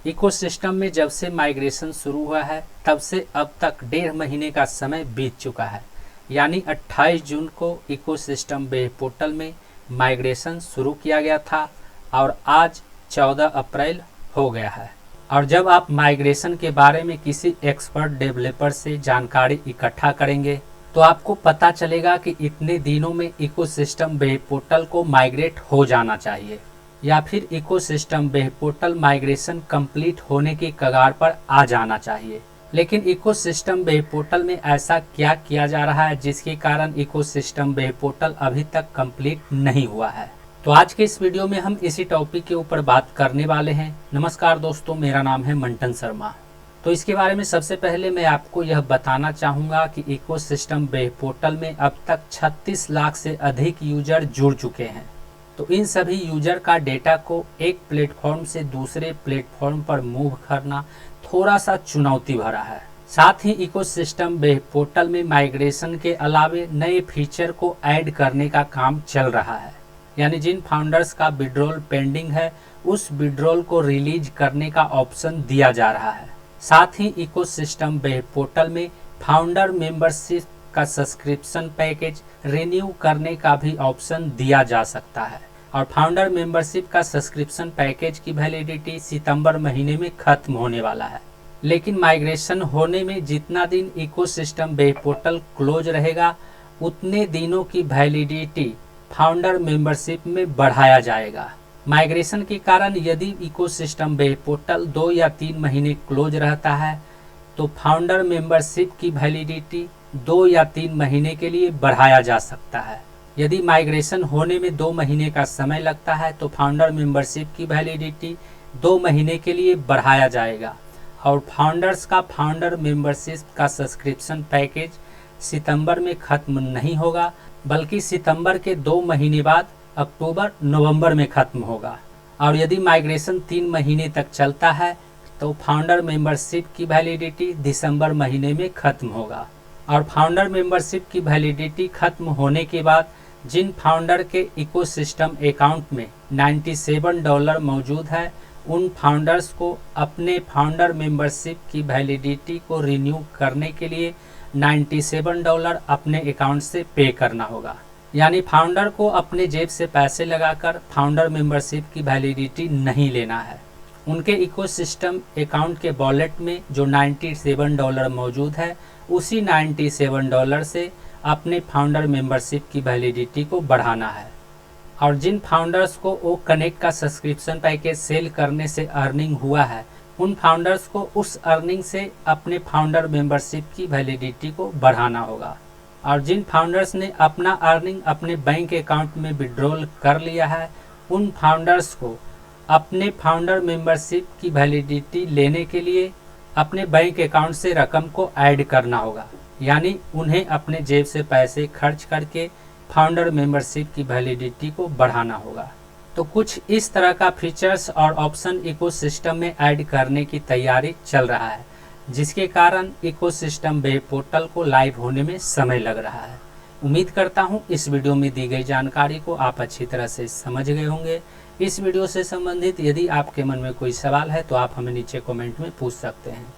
Ecosystem में जब से माइग्रेशन शुरू हुआ है तब से अब तक 1.5 महीने का समय बीत चुका है। यानी 28 जून को इकोसिस्टम वेब पोर्टल में माइग्रेशन शुरू किया गया था और आज 14 अप्रैल हो गया है। और जब आप माइग्रेशन के बारे में किसी एक्सपर्ट डेवलपर से जानकारी इकट्ठा करेंगे तो आपको पता चलेगा कि इतने दिनों में इकोसिस्टम वेब पोर्टल को माइग्रेट हो जाना चाहिए या फिर ecosystem web portal migration complete होने की कगार पर आ जाना चाहिए। लेकिन इकोसिस्टम वेब पोर्टल में ऐसा क्या किया जा रहा है जिसके कारण इकोसिस्टम वेब पोर्टल अभी तक कंप्लीट नहीं हुआ है? तो आज के इस वीडियो में हम इसी टॉपिक के ऊपर बात करने वाले हैं। नमस्कार दोस्तों, मेरा नाम है मंटन शर्मा। तो इसके बारे में सबसे पहले मैं आपको यह बताना चाहूँगा कि इकोसिस्टम वेब पोर्टल में अब तक 36 लाख से अधिक यूजर जुड़ चुके हैं। तो इन सभी यूजर का डेटा को एक प्लेटफॉर्म से दूसरे प्लेटफॉर्म पर मूव करना थोड़ा सा चुनौती भरा है। साथ ही इकोसिस्टम वेब पोर्टल में माइग्रेशन के अलावे नए फीचर को ऐड करने का काम चल रहा है। यानी जिन फाउंडर्स का विड्रॉल पेंडिंग है उस विड्रॉल को रिलीज करने का ऑप्शन दिया जा रहा है। साथ ही इकोसिस्टम वेब पोर्टल में फाउंडर मेंबरशिप का सब्सक्रिप्शन पैकेज रिन्यू करने का भी ऑप्शन दिया जा सकता है। और फाउंडर मेंबरशिप का सब्सक्रिप्शन पैकेज की वैलिडिटी सितंबर महीने में खत्म होने वाला है। लेकिन माइग्रेशन होने में जितना दिन इकोसिस्टम वेब पोर्टल क्लोज रहेगा उतने दिनों की वैलिडिटी फाउंडर मेंबरशिप में बढ़ाया जाएगा। माइग्रेशन के कारण यदि इकोसिस्टम वेब पोर्टल 2 या 3 महीने क्लोज रहता है तो फाउंडर मेंबरशिप की वैलिडिटी 2 या 3 महीने के लिए बढ़ाया जा सकता है। यदि माइग्रेशन होने में 2 महीने का समय लगता है तो फाउंडर मेंबरशिप की वैलिडिटी 2 महीने के लिए बढ़ाया जाएगा। और फाउंडर्स का फाउंडर मेंबरशिप का सब्सक्रिप्शन पैकेज सितंबर में खत्म नहीं होगा, बल्कि सितंबर के 2 महीने बाद अक्टूबर नवंबर में खत्म होगा। और यदि माइग्रेशन 3 महीने तक चलता है तो फाउंडर मेंबरशिप की वैलिडिटी दिसंबर महीने में खत्म होगा। और फाउंडर मेंबरशिप की वैलिडिटी खत्म होने के बाद जिन फाउंडर के इकोसिस्टम अकाउंट में $97 मौजूद है उन फाउंडर्स को अपने फाउंडर मेंबरशिप की वैलिडिटी को रिन्यू करने के लिए $97 अपने अकाउंट से पे करना होगा। यानी फाउंडर को अपने जेब से पैसे लगाकर फाउंडर मेंबरशिप की वैलिडिटी नहीं लेना है। उनके इकोसिस्टम अकाउंट के वॉलेट में जो $97 मौजूद है उसी $97 से अपने फाउंडर मेंबरशिप की वैलिडिटी को बढ़ाना है। और जिन फाउंडर्स को वो कनेक्ट का सब्सक्रिप्शन पैकेज सेल करने से अर्निंग हुआ है उन फाउंडर्स को उस अर्निंग से अपने फाउंडर मेंबरशिप की वैलिडिटी को बढ़ाना होगा। और जिन फाउंडर्स ने अपना अर्निंग अपने बैंक अकाउंट में विड्रॉल कर लिया है उन फाउंडर्स को अपने फाउंडर मेंबरशिप की वैलिडिटी लेने के लिए अपने बैंक अकाउंट से रकम को ऐड करना होगा। यानी उन्हें अपने जेब से पैसे खर्च करके फाउंडर मेंबरशिप की वैलिडिटी को बढ़ाना होगा। तो कुछ इस तरह का फीचर्स और ऑप्शन इकोसिस्टम में ऐड करने की तैयारी चल रहा है, जिसके कारण इकोसिस्टम वेब पोर्टल को लाइव होने में समय लग रहा है। उम्मीद करता हूं इस वीडियो में दी गई जानकारी को आप अच्छी तरह से समझ गए होंगे। इस वीडियो से संबंधित यदि आपके मन में कोई सवाल है तो आप हमें नीचे कमेंट में पूछ सकते हैं।